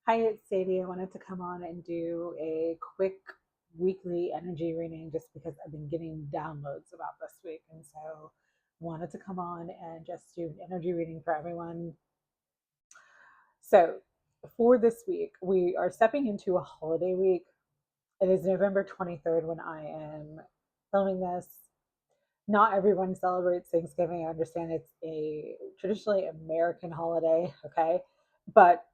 Hi, it's Sadie. I wanted to come on and do a quick weekly energy reading just because I've been getting downloads about this week. And so wanted to come on and just do an energy reading for everyone. So for this week, we are stepping into a holiday week. It is November 23rd when I am filming this. Not everyone celebrates Thanksgiving. I understand it's a traditionally American holiday, okay? But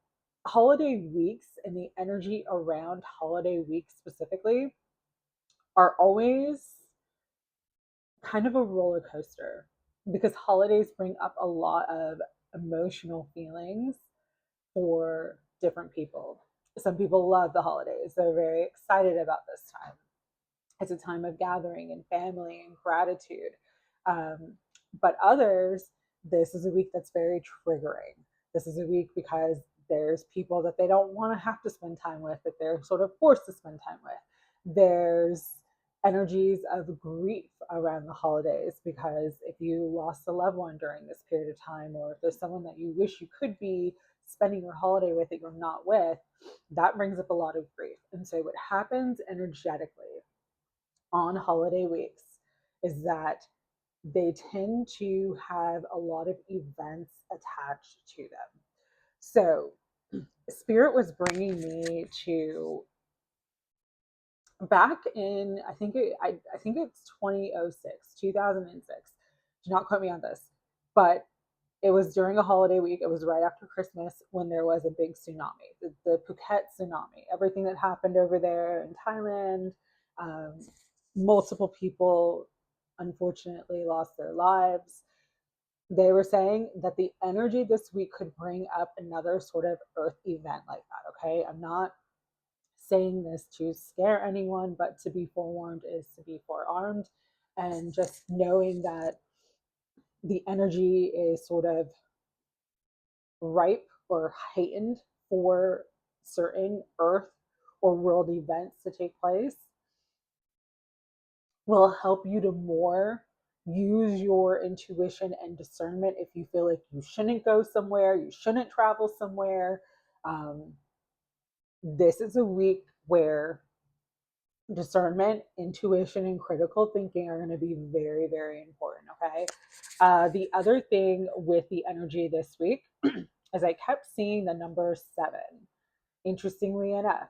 holiday weeks and the energy around holiday weeks specifically are always kind of a roller coaster because holidays bring up a lot of emotional feelings for different people. Some people love the holidays, they're very excited about this time. It's a time of gathering and family and gratitude. Um, but others, this is a week that's very triggering. This is a week because there's people that they don't want to have to spend time with, that they're sort of forced to spend time with. There's energies of grief around the holidays because if you lost a loved one during this period of time, or if there's someone that you wish you could be spending your holiday with that you're not with, that brings up a lot of grief. And so, what happens energetically on holiday weeks is that they tend to have a lot of events attached to them. So, Spirit was bringing me to back in I think it's 2006, 2006. Do not quote me on this, but it was during a holiday week. It was right after Christmas when there was a big tsunami, the Phuket tsunami. Everything that happened over there in Thailand, um, multiple people unfortunately lost their lives. They were saying that the energy this week could bring up another sort of earth event like that. Okay, I'm not saying this to scare anyone, but to be forewarned is to be forearmed. And just knowing that the energy is sort of ripe or heightened for certain earth or world events to take place will help you to more use your intuition and discernment if you feel like you shouldn't go somewhere, you shouldn't travel somewhere. Um, this is a week where discernment, intuition, and critical thinking are going to be very, very important. Okay. The other thing with the energy this week is I kept seeing the number 7. Interestingly enough,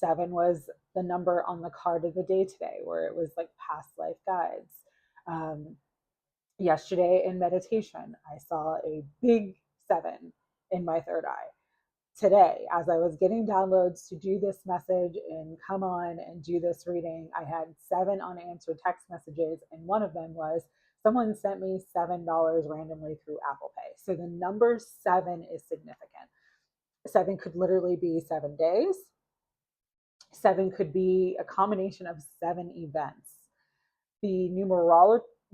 7 was the number on the card of the day today, where it was like past life guides. Um, Yesterday in meditation, I saw a big 7 in my third eye. Today, as I was getting downloads to do this message and come on and do this reading, I had 7 unanswered text messages, and one of them was someone sent me $7 randomly through Apple Pay. So the number 7 is significant. 7 could literally be 7 days. 7 could be a combination of 7 events. The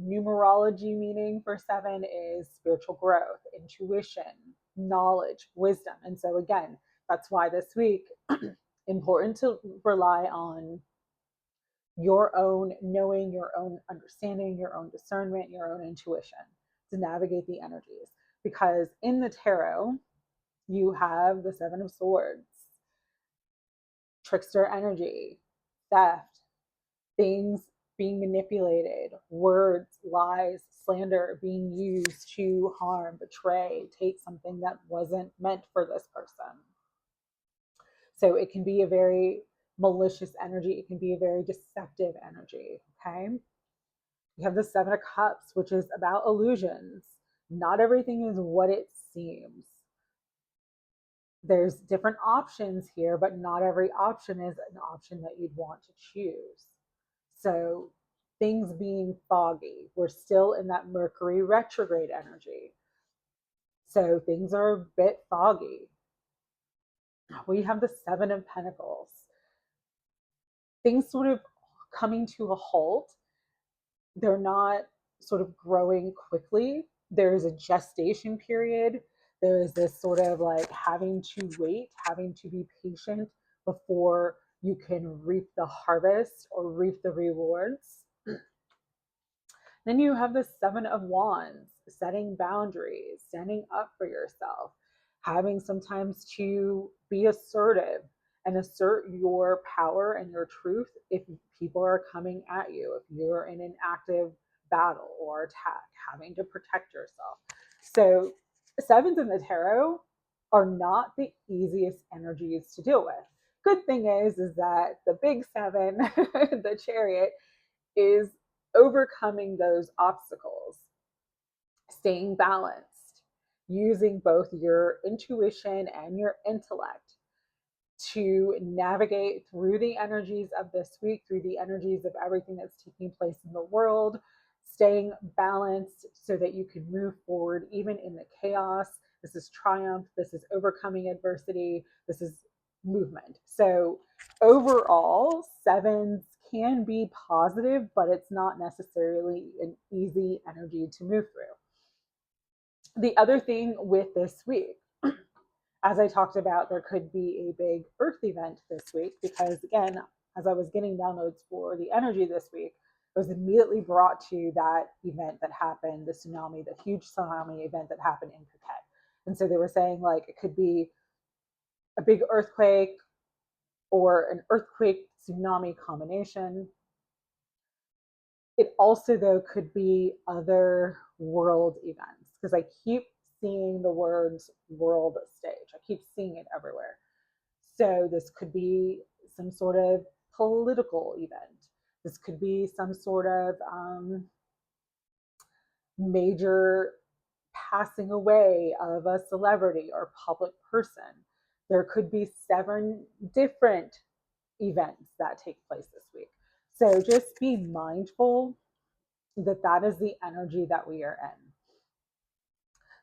numerology meaning for 7 is spiritual growth, intuition, knowledge, wisdom. And so, again, that's why this week, important to rely on your own knowing, your own understanding, your own discernment, your own intuition to navigate the energies. Because in the tarot, you have the 7 of Swords, trickster energy, theft, things being manipulated, words, lies, slander being used to harm, betray, take something that wasn't meant for this person. So it can be a very malicious energy. It can be a very deceptive energy. Okay. You have the 7 of Cups, which is about illusions. Not everything is what it seems. There's different options here, but not every option is an option that you'd want to choose. So things being foggy, we're still in that Mercury retrograde energy. So things are a bit foggy. We have the 7 of Pentacles. Things sort of coming to a halt. They're not sort of growing quickly. There's a gestation period. There is this sort of like having to wait, having to be patient before you can reap the harvest or reap the rewards. Then you have the 7 of Wands, setting boundaries, standing up for yourself. having sometimes to be assertive and assert your power and your truth if people are coming at you, if you're in an active battle or attack, having to protect yourself. So, sevens in the tarot are not the easiest energies to deal with. Good thing is that the big seven, the chariot, is overcoming those obstacles, staying balanced, using both your intuition and your intellect to navigate through the energies of this week, through the energies of everything that's taking place in the world, staying balanced so that you can move forward even in the chaos. This is triumph. This is overcoming adversity. This is movement. So, overall, sevens can be positive, but it's not necessarily an easy energy to move through. The other thing with this week, as I talked about, there could be a big earth event this week because, again, as I was getting downloads for the energy this week, I was immediately brought to that event that happened, the tsunami, the huge tsunami event that happened in Phuket. And so they were saying, like, it could be a big earthquake or an earthquake tsunami combination. It also, though, could be other world events because I keep seeing the words world stage. I keep seeing it everywhere. So this could be some sort of political event. This could be some sort of major passing away of a celebrity or public person. There could be 7 different events that take place this week. So just be mindful that that is the energy that we are in.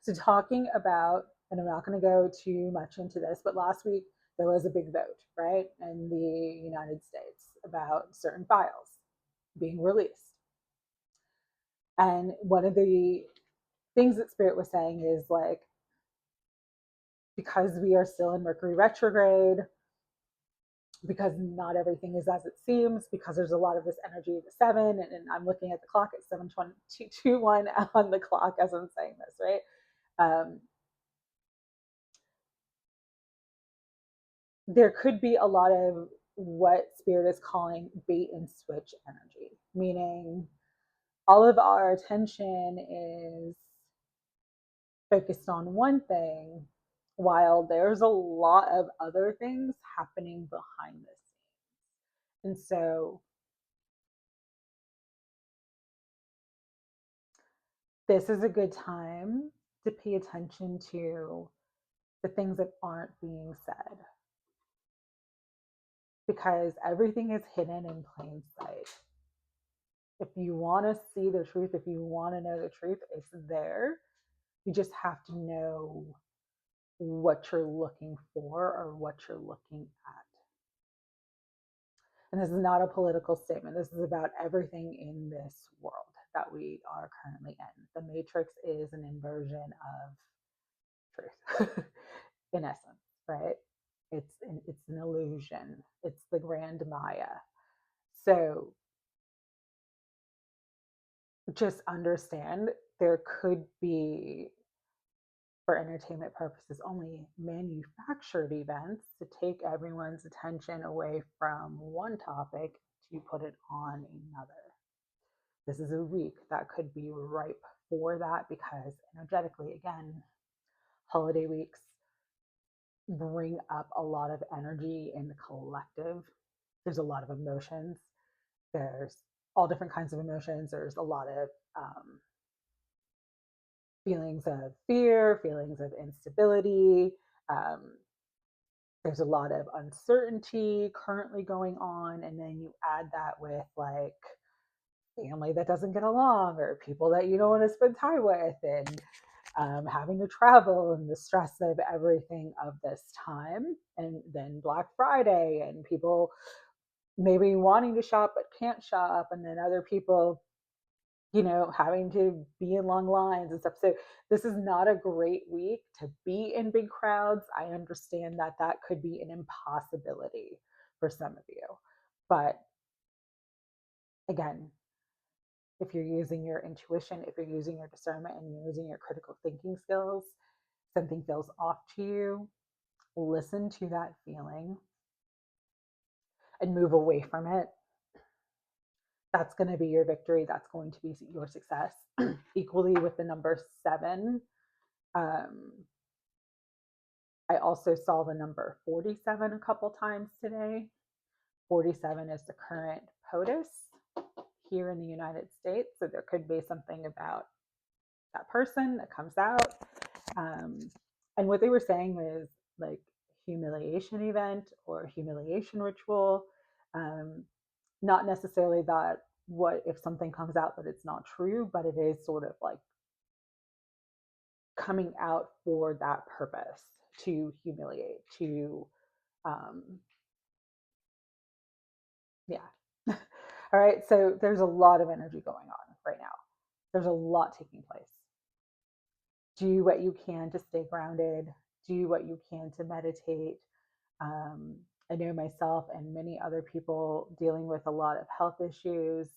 So talking about, and I'm not going to go too much into this, but last week there was a big vote, right, in the United States about certain files being released. And one of the things that Spirit was saying is like, because we are still in Mercury retrograde, because not everything is as it seems, because there's a lot of this energy of the 7, and I'm looking at the clock at 7:21 on the clock as I'm saying this, right? There could be a lot of what Spirit is calling bait and switch energy, meaning all of our attention is focused on one thing while there's a lot of other things happening behind the scenes. And so this is a good time to pay attention to the things that aren't being said because everything is hidden in plain sight. If you want to see the truth, if you want to know the truth, it's there. You just have to know what you're looking for or what you're looking at. And this is not a political statement. This is about everything in this world that we are currently in. The Matrix is an inversion of truth, in essence, right? It's an illusion. It's the grand Maya. So just understand there could be, for entertainment purposes only, manufactured events to take everyone's attention away from one topic to put it on another. This is a week that could be ripe for that because energetically, again, holiday weeks bring up a lot of energy in the collective. There's a lot of emotions. There's all different kinds of emotions. There's a lot of feelings of fear, feelings of instability. Um, there's a lot of uncertainty currently going on. And then you add that with like family that doesn't get along or people that you don't want to spend time with and having to travel and the stress of everything of this time. And then Black Friday and people maybe wanting to shop but can't shop. And then other people having to be in long lines and stuff. So this is not a great week to be in big crowds. I understand that that could be an impossibility for some of you. But again, if you're using your intuition, if you're using your discernment and you're using your critical thinking skills, something feels off to you, listen to that feeling and move away from it. That's going to be your victory. That's going to be your success. Equally with the number 7. I also saw the number 47 a couple times today. 47 is the current POTUS here in the United States. So there could be something about that person that comes out. And what they were saying was like humiliation event or humiliation ritual. Not necessarily that what if something comes out that it's not true, but it is sort of like coming out for that purpose, to humiliate, to yeah. All right, so there's a lot of energy going on right now. There's a lot taking place. Do what you can to stay grounded. Do what you can to meditate. I know myself and many other people dealing with a lot of health issues.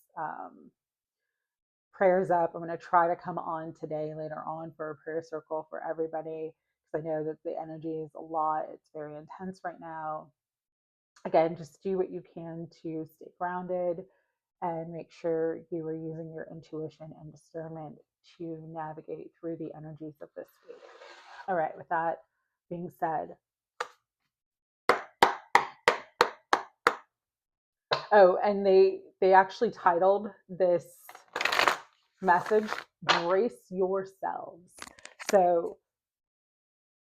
Prayers up. I'm going to try to come on today later on for a prayer circle for everybody, because I know that the energy is a lot. It's very intense right now. Again, just do what you can to stay grounded and make sure you are using your intuition and discernment to navigate through the energies of this week. All right, with that being said, oh, and they actually titled this message, Brace Yourselves. So,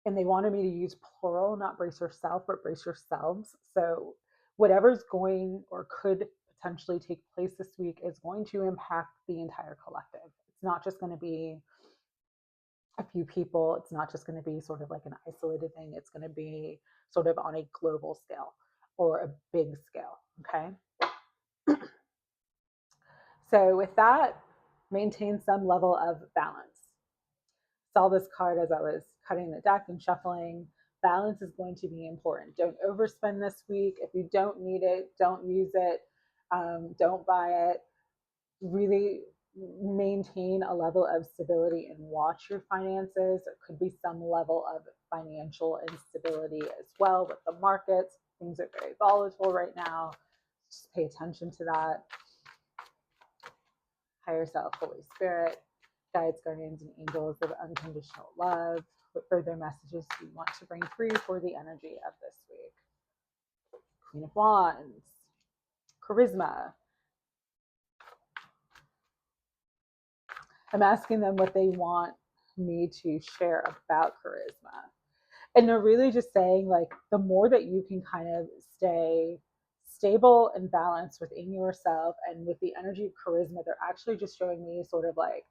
and they wanted me to use plural, not brace yourself, but brace yourselves. So whatever's going or could potentially take place this week is going to impact the entire collective. It's not just going to be a few people. It's not just going to be sort of like an isolated thing. It's going to be sort of on a global scale or a big scale. Okay. So with that, maintain some level of balance. Saw this card as I was cutting the deck and shuffling. Balance is going to be important. Don't overspend this week. If you don't need it, don't use it. Don't buy it. Really maintain a level of stability and watch your finances. There could be some level of financial instability as well with the markets. Things are very volatile right now. Just pay attention to that. Higher self, Holy Spirit, guides, guardians, and angels of unconditional love. What further messages do you want to bring through for the energy of this week? Queen of Wands, charisma. I'm asking them what they want me to share about charisma. And they're really just saying, like, the more that you can kind of stay stable and balanced within yourself and with the energy of charisma, they're actually just showing me sort of like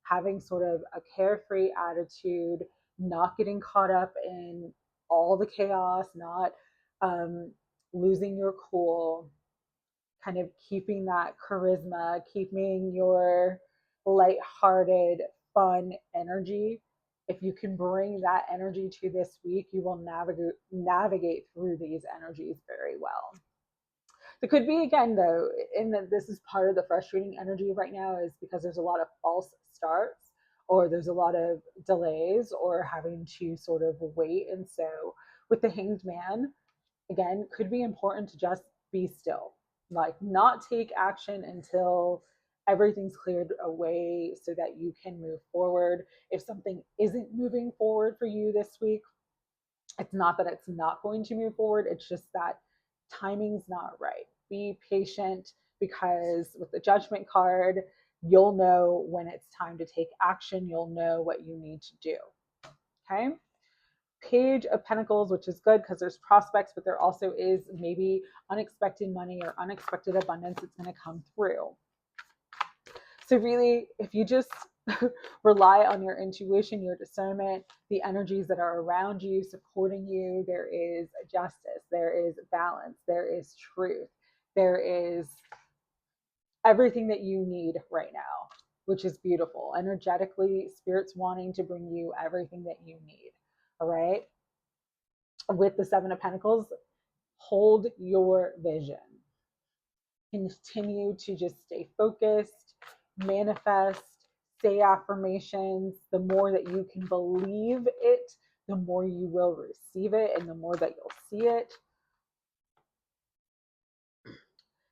having sort of a carefree attitude, not getting caught up in all the chaos, not losing your cool, kind of keeping that charisma, keeping your lighthearted, fun energy. If you can bring that energy to this week, you will navigate through these energies very well. There could be, again, though, in that this is part of the frustrating energy right now, is because there's a lot of false starts, or there's a lot of delays, or having to sort of wait. And so with the Hanged Man, again, could be important to just be still, like not take action until everything's cleared away so that you can move forward. If something isn't moving forward for you this week, it's not that it's not going to move forward. It's just that timing's not right. Be patient, because with the Judgment card, you'll know when it's time to take action. You'll know what you need to do. Okay. Page of Pentacles, which is good because there's prospects, but there also is maybe unexpected money or unexpected abundance that's going to come through. So really, if you just rely on your intuition, your discernment, the energies that are around you, supporting you, there is justice, there is balance, there is truth, there is everything that you need right now, which is beautiful. Energetically, Spirit's wanting to bring you everything that you need. All right. With the Seven of Pentacles, hold your vision. Continue to just stay focused, manifest, say affirmations, the more that you can believe it, the more you will receive it and the more that you'll see it.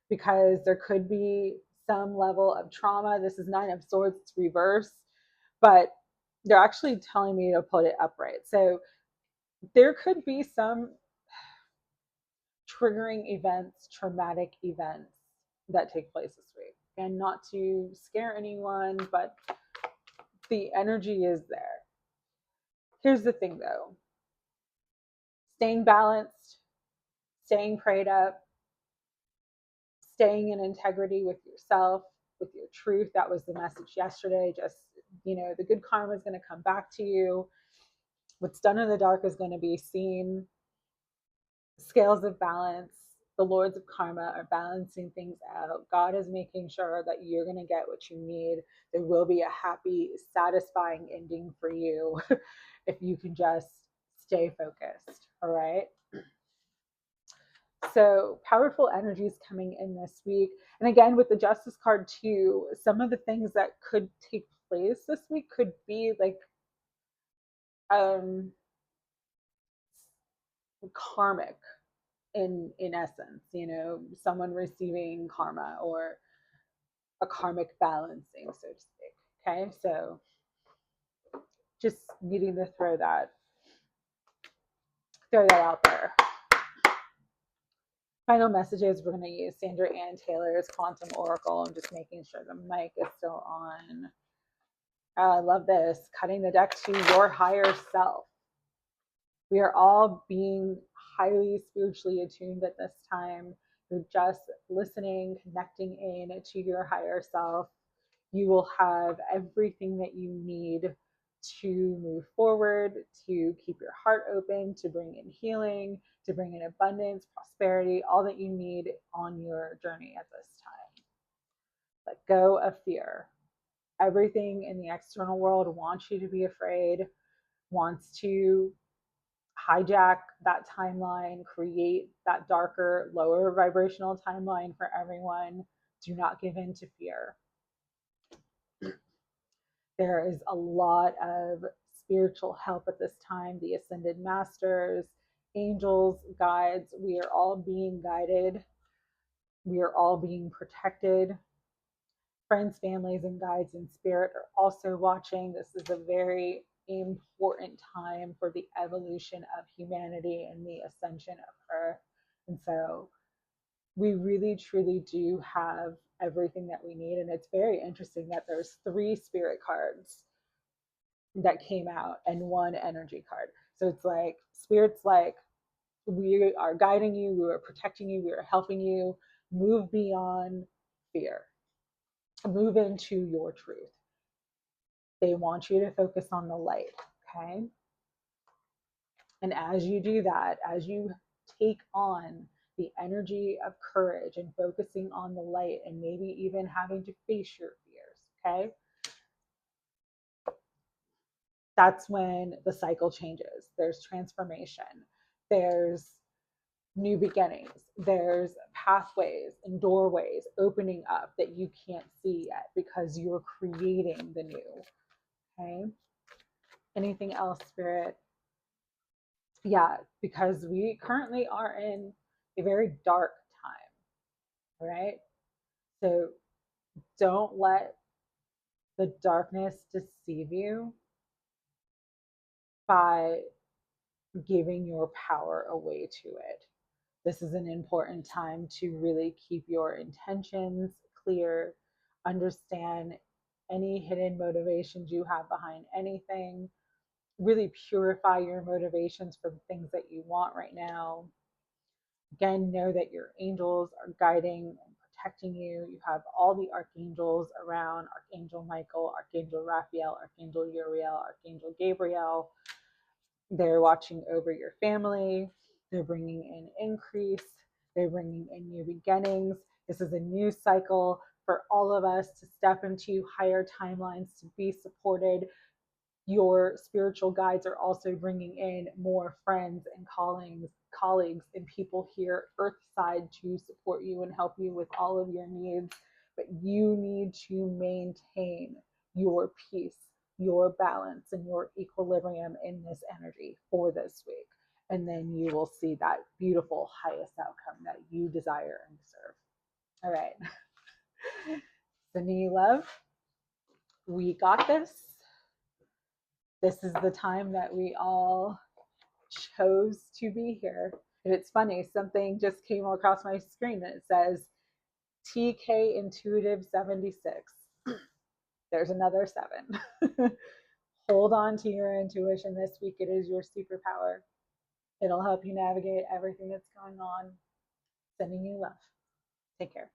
Because there could be some level of trauma. This is Nine of Swords, it's reverse, but they're actually telling me to put it upright. So there could be some triggering events, traumatic events that take place this week. And not to scare anyone, but the energy is there. Here's the thing though, staying balanced, staying prayed up, staying in integrity with yourself, with your truth. That was the message yesterday. Just, the good karma is going to come back to you. What's done in the dark is going to be seen. Scales of balance, the lords of karma are balancing things out. God is making sure that you're going to get what you need. There will be a happy, satisfying ending for you if you can just stay focused. All right. So powerful energies coming in this week. And again, with the Justice card too, some of the things that could take place this week could be like karmic in essence, someone receiving karma or a karmic balancing, so to speak. Okay, so just needing to throw that out there. Final messages, we're going to use Sandra Ann Taylor's Quantum Oracle. I'm just making sure the mic is still on. I love this. Cutting the deck to your higher self. We are all being highly spiritually attuned at this time. You're just listening, connecting in to your higher self. You will have everything that you need to move forward, to keep your heart open, to bring in healing, to bring in abundance, prosperity, all that you need on your journey at this time. Let go of fear. Everything in the external world wants you to be afraid, wants to hijack that timeline, create that darker, lower vibrational timeline for everyone. Do not give in to fear. There is a lot of spiritual help at this time. The Ascended Masters, angels, guides, we are all being guided. We are all being protected. Friends, families, and guides in spirit are also watching. This is a very important time for the evolution of humanity and the ascension of Earth. And so we really, truly do have everything that we need. And it's very interesting that there's 3 spirit cards that came out and 1 energy card. So it's like spirit's like, we are guiding you, we are protecting you, we are helping you move beyond fear, move into your truth. They want you to focus on the light, okay? And as you do that, as you take on the energy of courage and focusing on the light and maybe even having to face your fears, okay? That's when the cycle changes. There's transformation. There's new beginnings. There's pathways and doorways opening up that you can't see yet because you're creating the new, okay? Anything else, Spirit? Yeah, because we currently are in a very dark time, right? So don't let the darkness deceive you by giving your power away to it. This is an important time to really keep your intentions clear, understand any hidden motivations you have behind anything, really purify your motivations for the things that you want right now. Again, know that your angels are guiding and protecting you. You have all the archangels around: Archangel Michael, Archangel Raphael, Archangel Uriel, Archangel Gabriel. They're watching over your family. They're bringing in increase. They're bringing in new beginnings. This is a new cycle for all of us to step into higher timelines, to be supported. Your spiritual guides are also bringing in more friends and colleagues and people here earthside to support you and help you with all of your needs. But you need to maintain your peace, your balance, and your equilibrium in this energy for this week. And then you will see that beautiful highest outcome that you desire and deserve. All right. Sending you love. We got this. This is the time that we all chose to be here. And it's funny, something just came across my screen and it says TK Intuitive 76. There's another 7. Hold on to your intuition this week. It is your superpower. It'll help you navigate everything that's going on. Sending you love. Take care.